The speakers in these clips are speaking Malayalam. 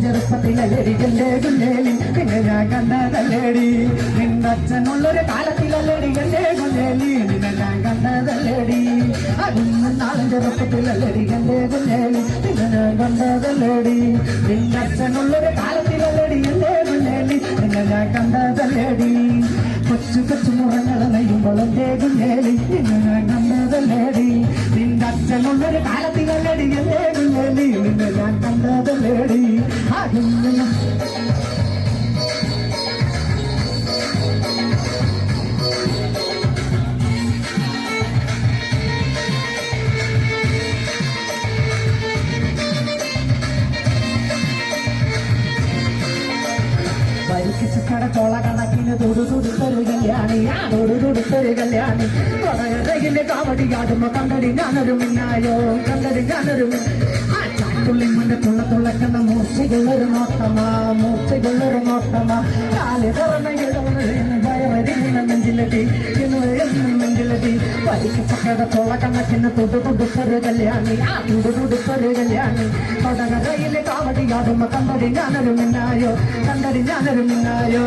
ചെറുപ്പത്തിലല്ലേടി എന്റെ കുഞ്ഞേലി നിന്നെ ഞാൻ കണ്ടതല്ലേടി നിന്നച്ഛനുള്ളൊരു കാലത്തിലല്ലേടി എന്റെ കുഞ്ഞേലി നിന്നെ ഞാൻ കണ്ടതല്ലേടി അന്നും നാളും ചെറുപ്പത്തിലല്ലേടി എന്റെ കുഞ്ഞേലി നിന്നെ ഞാൻ കണ്ടതല്ലേടി നിന്നച്ഛനുള്ളൊരു കാലത്തിലല്ലേടി എന്റെ കുഞ്ഞേലി നിന്നെ ഞാൻ കണ്ടതല്ലേടി കൊച്ചു കൊച്ചു മുറങ്ങൾ നെയ്യുമ്പോൾ എന്റെ കുഞ്ഞേലി നിന്നെ ഞാൻ കണ്ടതല്ലേടി നിന്റെ അച്ഛനുള്ളൊരു കാലത്തിലല്ലേടി എന്റെ കുഞ്ഞേലി നിന്നെ ഞാൻ കണ്ടതല്ലേടി പരിക്കിച്ചക്കട ചോള കണക്കിന് തൊടുതൊടുത്തൊരു കല്യാണി തൊടുതൊടുത്തൊരു കല്യാണി കൊടകരയിലെ കാവടി കാടുമ്പോ കണ്ടടി ഞാനൊരു മിന്നായോ കണ്ടടി ഞാനൊരു തുള്ളിമുന്റെ തുള്ളക്കുന്ന മൂർച്ചകളൊരു നോട്ടമാ കാലി തുറന്ന നെഞ്ചിലെത്തി നെഞ്ചിലെത്തി പരിക്കച്ചക്കട ചോള കണക്കിന് തൊടുതൊടുത്തൊരു കല്യാണി തൊടുതൊടുത്തൊരു കല്യാണി കൊടകരയിലെ കാവടി കാടുമ്പോ കണ്ടടി ഞാനൊരു മിന്നായോ കണ്ടടി ഞാനൊരു മിന്നായോ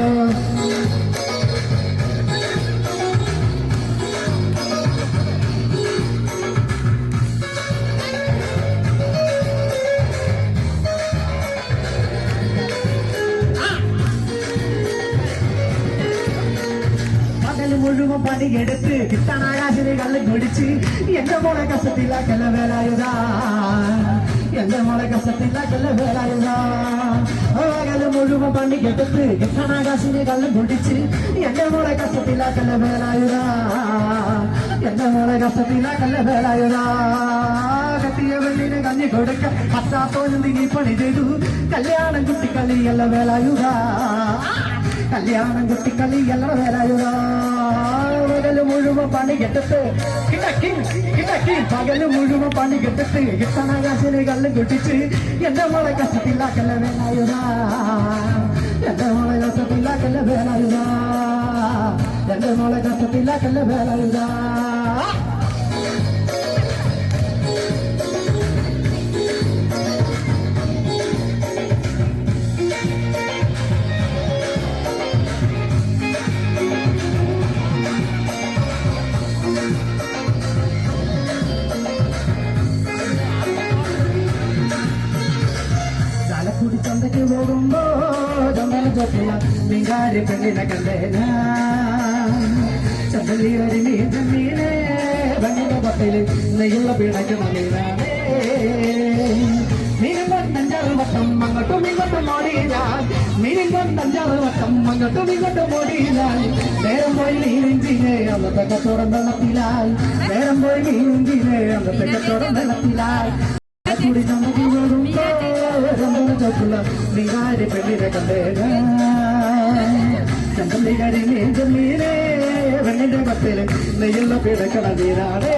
മുഴുവൻ പണിയെടുത്ത് കിട്ടാനാകാശിനെ കല്ല് പിടിച്ച് എന്റെ മോളെ കസത്തിലാക്കല്ല വേലായുധാ എന്റെ മോളെ കസത്തിലാക്കല്ല വേലായുധാ പകല് മുഴുവൻ പണിയെടുത്ത് കിട്ടാനാകാശിനെ കല്ല് പിടിച്ച് എന്റെ മോളെ കസത്തിലാക്കല്ല വേലായുധാ എന്റെ മോളെ കസത്തിലാക്കല്ല വേലായുധാ കത്തിയ വെള്ളിനെ കഞ്ഞി കൊടുക്ക പത്താത്തോനും നീ പണി ചെയ്തു കല്യാണം കുട്ടിക്കളിയല്ല വേലായുധാ കല്യാണം കുട്ടിക്കളിയല്ല വേലായുധാ പകല് മുഴുവൻ പണികെട്ടിട്ട് പകല് മുഴുവൻ പണികെട്ടിട്ട് കിട്ടണകാശിനെ കല്ലും കുട്ടിച്ച് എന്റെ മോളെ കഷ്ടത്തിലാക്കല്ല വേലായുധാ എന്റെ മോളെ കഷ്ടത്തിലാക്കല്ല വേലായുധാ എന്റെ മോളെ കഷ്ടത്തിലാക്കല്ല വേലായുധാ ചാലക്കുടി ചന്തയ്ക്ക് പോകുമ്പോ ചന്തല ചോട്ടില്ല നിങ്കാരി പെണ്ണിനെ കണ്ടേന ചന്തലീരടി മീനെ ഭംഗിയുടെ പട്ടയില് നെയ്യുള്ള പിണയ്ക്കുന്ന മീനാണേ മീനും കൊണ്ടഞ്ചാറ് വട്ടം അങ്ങോട്ടും ഇങ്ങോട്ടും ഓടിയാൽ മീനും കൊണ്ടഞ്ചാറ് വട്ടം അങ്ങോട്ടും ഇങ്ങോട്ടും ഓടിയാൽ നേരം പോയി മീനെഞ്ചിനെ അന്നത്തെ കച്ചവടം വെള്ളത്തിലാൽ നേരം പോയി മീനെഞ്ചിനെ അന്നത്തെ കച്ചവടം വെള്ളത്തിലാൽ കൂടി നമുക്ക് പോകുമ്പോ ചോട്ടുള്ള നികാരി പെണ്ണിനെ കണ്ടേന ചന്തലികാരി മീനെ പെണ്ണിന്റെ പത്തില് നെയ്യുള്ള പിടക്കണ നീരാടേ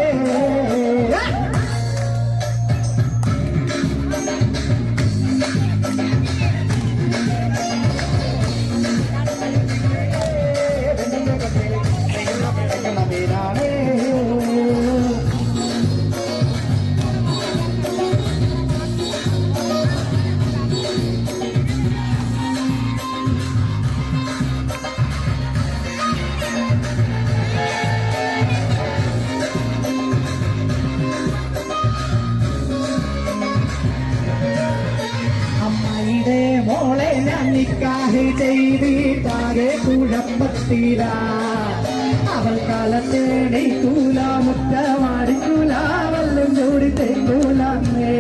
മോളെ ഞാൻ നിക്കാഹ് ചെയ്തിട്ടാകെ കുഴപ്പത്തില അവൾ കാലത്തേടിക്കൂല മുറ്റമാടിക്കൂല വല്ലും ചൂടി തെക്കൂലേ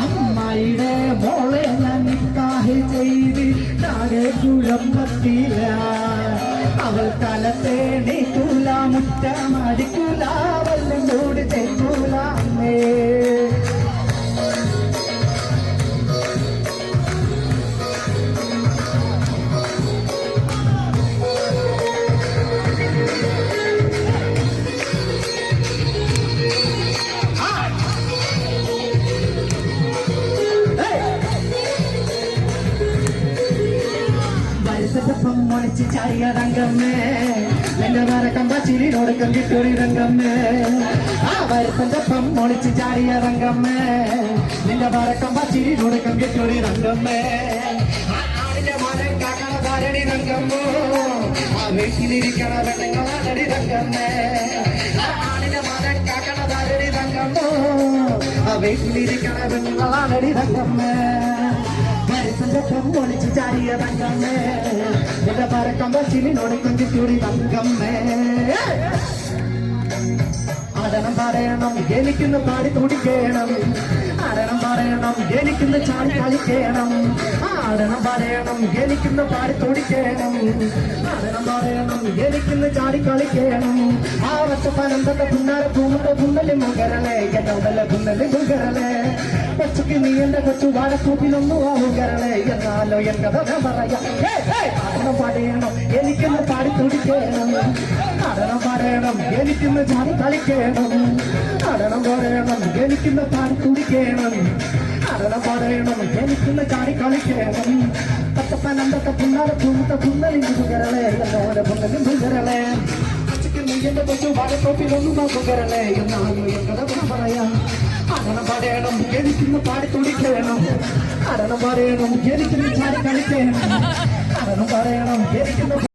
അമ്മായിയുടെ മോളെ ഞാൻ നിക്കാഹ് ചെയ്തിട്ടാകെ കുഴപ്പത്തില അവൾ കാലത്തേടിക്കൂല മുറ്റമാടിക്കൂല വല്ലും ചൂടി തെക്കൂലേ വരുത്തപ്പം മുളിച്ച് ചാടിയ തങ്കമ്മേ നിന്റെ വരക്കം പച്ചിരിനോടുക്കം കിട്ടൊരു തങ്കമ്മേ ആ വരുത്തപ്പം മുളിച്ച് ചാടിയ തങ്കമ്മേ നിന്റെ വരക്കം പച്ചിരിനോടുക്കം കിട്ടൊരു തങ്കമ്മേ ആടിന്റെ മനം കാക്കണ ധാരണി തങ്കമ്മോ ആ വീട്ടിലിരിക്കണ പെണ്ണുങ്ങളാണടി തങ്കമ്മേ ആടിന്റെ മനം കാക്കണ ധാരണി തങ്കമ്മോ ആ വീട്ടിലിരിക്കണ പെണ്ണുങ്ങളാണടി തങ്കമ്മേ വരുത്തപ്പം മുളിച്ച് ചാടിയ തങ്കമ്മേ നിന്റെ വരക്കം പച്ചിരിനോടുക്കം കിട്ടൊരു തങ്കമ്മേ ആടണം പറയണം എനിക്കിന്ന് പാടി തുടിക്കണം ആടണം പറയണം എനിക്കിന്ന് ചാടി കളിക്കണം ആടണം പറയണം എനിക്കിന്ന് പാടി തുടിക്കണം ആടണം പറയണം എനിക്കിന്ന് ചാടി കളിക്കണം ആ വച്ചപ്പനന്തൊക്കെ പുന്നാരെ പൂമുണ്ട പുന്നലി മുകരളെ എന്നോടല്ല പുന്നലി മുകരളെ കൊച്ചുക്ക് നീ എന്റെ കൊച്ചു വാഴക്കൂപ്പിലൊന്നും ആവുകരളെ എന്നാലോ എൻ കഥ പറയാം ആടണം പറയണം എനിക്കിന്ന് പാടി തുടിക്കണം ആടണം പറയണം എനിക്കിന്ന് ചാടി കളിക്കണം ആടണം പറയണം എനിക്കിന്ന് പാടി തുടിക്കണം ആടണം പറയണം എനിക്കിന്ന് ചാടി കളിക്കണം പച്ചപ്പനന്തൊക്കെ പുന്നാരെ പൂമുണ്ട പുന്നലി മുകരളെ എന്നോടെ പുന്നലി മുകരളെ നീ എന്റെ കൊച്ചു വാഴത്തോപ്പിലൊന്നും നോക്കുകരളെ എന്നാലും എൻ കഥ പറയാം ആടണം പറയണം എനിക്കിന്ന് പാടി തുടിക്കണം ആടണം പറയണം എനിക്കിന്ന് ചാടി കളിക്കണം ആടണം പറയണം എനിക്കിന്ന്